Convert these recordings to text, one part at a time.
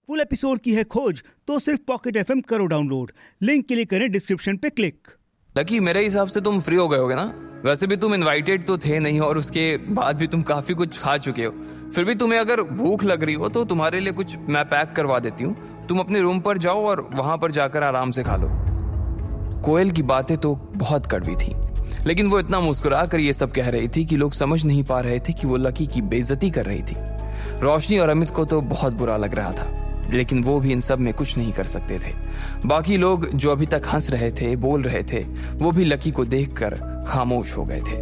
Full episode की है खोज तो सिर्फ पॉकेट एफएम करो डाउनलोड। लिंक के लिए करें डिस्क्रिप्शन पे क्लिक। लकी, मेरे हिसाब से तुम फ्री हो गए होगे ना। वैसे भी तुम इनवाइटेड तो थे नहीं और उसके बाद भी तुम काफी कुछ खा चुके हो। फिर भी तुम्हें अगर भूख लग रही हो तो तुम्हारे लिए कुछ मैं पैक करवा देती हूँ। तुम अपने रूम पर जाओ और वहां पर जाकर आराम से खा लो। कोयल की बातें तो बहुत कड़वी थी, लेकिन वो इतना मुस्कुरा कर ये सब कह रही थी कि लोग समझ नहीं पा रहे थे कि वो लकी की बेइज्जती कर रही थी। रोशनी और अमित को तो बहुत बुरा लग रहा था, लेकिन वो भी इन सब में कुछ नहीं कर सकते थे। बाकी लोग जो अभी तक हंस रहे थे, बोल रहे थे, वो भी लकी को देखकर खामोश हो गए थे।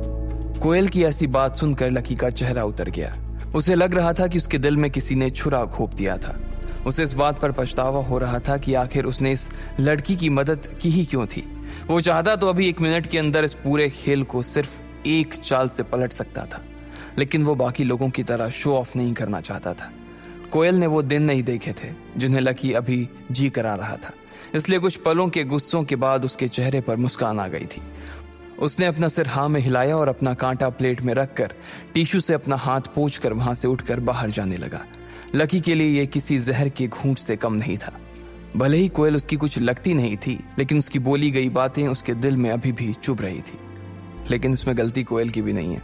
कोयल की ऐसी बात सुनकर लकी का चेहरा उतर गया। उसे लग रहा था कि उसके दिल में किसी ने छुरा घोंप दिया था। उसे इस बात पर पछतावा हो रहा था कि आखिर उसने इस लड़की की मदद की ही क्यों थी। वो चाहता तो अभी 1 मिनट के अंदर इस पूरे खेल को सिर्फ एक चाल से पलट सकता था, लेकिन वो बाकी लोगों की तरह शो ऑफ नहीं करना चाहता था। कोयल ने वो दिन नहीं देखे थे जिन्हें लकी अभी जी करा रहा था, इसलिए कुछ पलों के गुस्सों के बाद उसके चेहरे पर मुस्कान आ गई थी। उसने अपना सिर हाँ में हिलाया और अपना कांटा प्लेट में रखकर टिश्यू से अपना हाथ पोंछकर वहां से उठकर बाहर जाने लगा। लकी के लिए यह किसी जहर के घूंट से कम नहीं था। भले ही कोयल उसकी कुछ लगती नहीं थी, लेकिन उसकी बोली गई बातें उसके दिल में अभी भी चुभ रही थी। लेकिन इसमें गलती कोयल की भी नहीं है।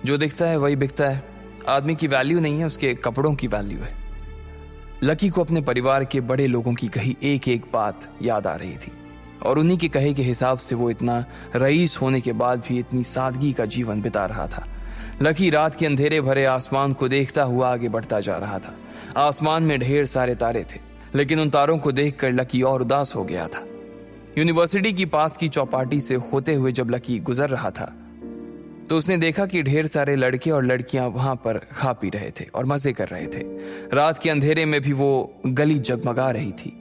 जो दिखता है वही बिकता है। आदमी की वैल्यू नहीं है, उसके कपड़ों की वैल्यू है। लकी को अपने परिवार के बड़े लोगों की कही एक एक बात याद आ रही थी, और उन्हीं के कहे के हिसाब से वो इतना रईस होने के बाद भी इतनी सादगी का जीवन बिता रहा था। लकी रात के अंधेरे भरे आसमान को देखता हुआ आगे बढ़ता जा रहा था। आसमान में ढेर सारे तारे थे, लेकिन उन तारों को देखकर लकी और उदास हो गया था। यूनिवर्सिटी की पास की चौपाटी से होते हुए जब लकी गुजर रहा था तो उसने देखा कि ढेर सारे लड़के और लड़कियां वहां पर खा पी रहे थे और मजे कर रहे थे। रात के अंधेरे में भी वो गली जगमगा रही थी।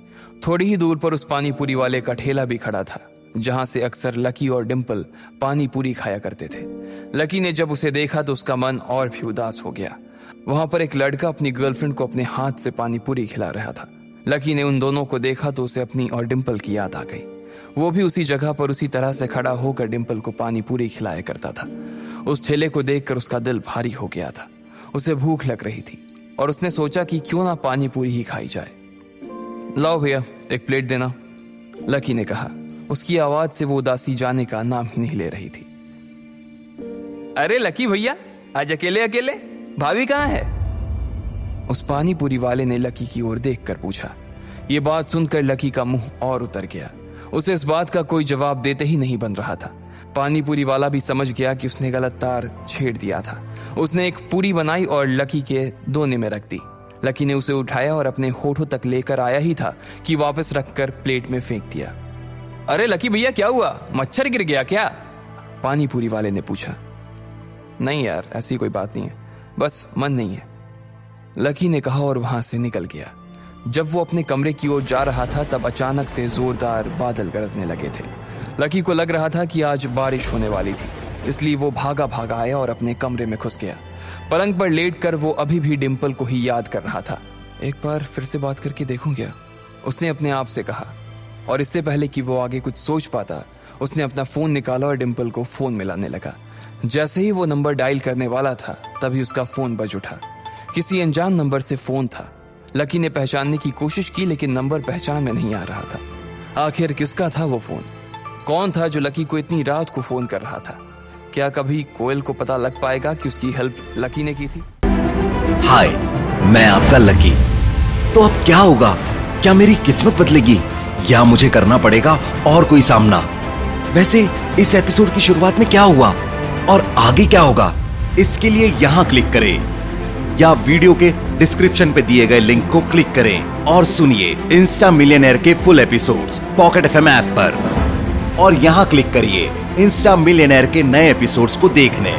थोड़ी ही दूर पर उस पानी पूरी वाले का ठेला भी खड़ा था, जहां से अक्सर लकी और डिम्पल पानी पूरी खाया करते थे। लकी ने जब उसे देखा तो उसका मन और भी उदास हो गया। वहां पर एक लड़का अपनी गर्लफ्रेंड को अपने हाथ से पानी पूरी खिला रहा था। लकी ने उन दोनों को देखा तो उसे अपनी और डिम्पल की याद आ गई। वो भी उसी जगह पर उसी तरह से खड़ा होकर डिम्पल को पानी पूरी खिलाया करता था। उस ठेले को देखकर उसका दिल भारी हो गया था। उसे भूख लग रही थी और उसने सोचा कि क्यों ना पानी पूरी ही खाई जाए। लाओ भैया, एक प्लेट देना, लकी ने कहा। उसकी आवाज से वो उदासी जाने का नाम ही नहीं ले रही थी। अरे लकी भैया, आज अकेले अकेले? भाभी कहाँ है? उस पानी पूरी वाले ने लकी की ओर देखकर पूछा। ये बात सुनकर लकी का मुंह और उतर गया। उसे इस बात का कोई जवाब देते ही नहीं बन रहा था। पानी पूरी वाला भी समझ गया कि उसने गलत तार छेड़ दिया था। उसने एक पूरी बनाई और लकी के दोने में रख दी। लकी ने उसे उठाया और अपने होठों तक लेकर आया ही था कि वापस रखकर प्लेट में फेंक दिया। अरे लकी भैया, क्या हुआ? मच्छर गिर गया क्या? पानी पूरी वाले ने पूछा। नहीं यार, ऐसी कोई बात नहीं है, बस मन नहीं है, लकी ने कहा और वहां से निकल गया। जब वो अपने कमरे की ओर जा रहा था तब अचानक से जोरदार बादल गरजने लगे थे। लकी को लग रहा था कि आज बारिश होने वाली थी, इसलिए वो भागा भागा आया और अपने कमरे में घुस गया। पलंग पर लेटकर वो अभी भी डिम्पल को ही याद कर रहा था। एक बार फिर से बात करके देखूं क्या, उसने अपने आप से कहा। और इससे पहले कि वो आगे कुछ सोच पाता, उसने अपना फोन निकाला और डिम्पल को फोन मिलाने लगा। जैसे ही वो नंबर डायल करने वाला था तभी उसका फोन बज उठा। किसी अनजान नंबर से फोन था। लकी ने पहचानने की कोशिश की, लेकिन नंबर पहचान में नहीं आ रहा था। आखिर किसका था वो फोन? कौन था जो लकी को इतनी रात को फोन कर रहा था? क्या कभी कोयल को पता लग पाएगा कि उसकी हेल्प लकी ने की थी? हाय, मैं आपका लकी। तो अब क्या होगा? क्या मेरी किस्मत बदलेगी या मुझे करना पड़ेगा और कोई सामना? वैसे इस एपिसोड की शुरुआत में क्या हुआ और आगे क्या होगा, इसके लिए यहां क्लिक करें या वीडियो के डिस्क्रिप्शन पे दिए गए लिंक को क्लिक करें और सुनिए इंस्टा मिलियनेयर के full episodes pocket FM app पर। और यहां क्लिक करिए इंस्टा मिलियनेयर के नए एपिसोड्स को देखने।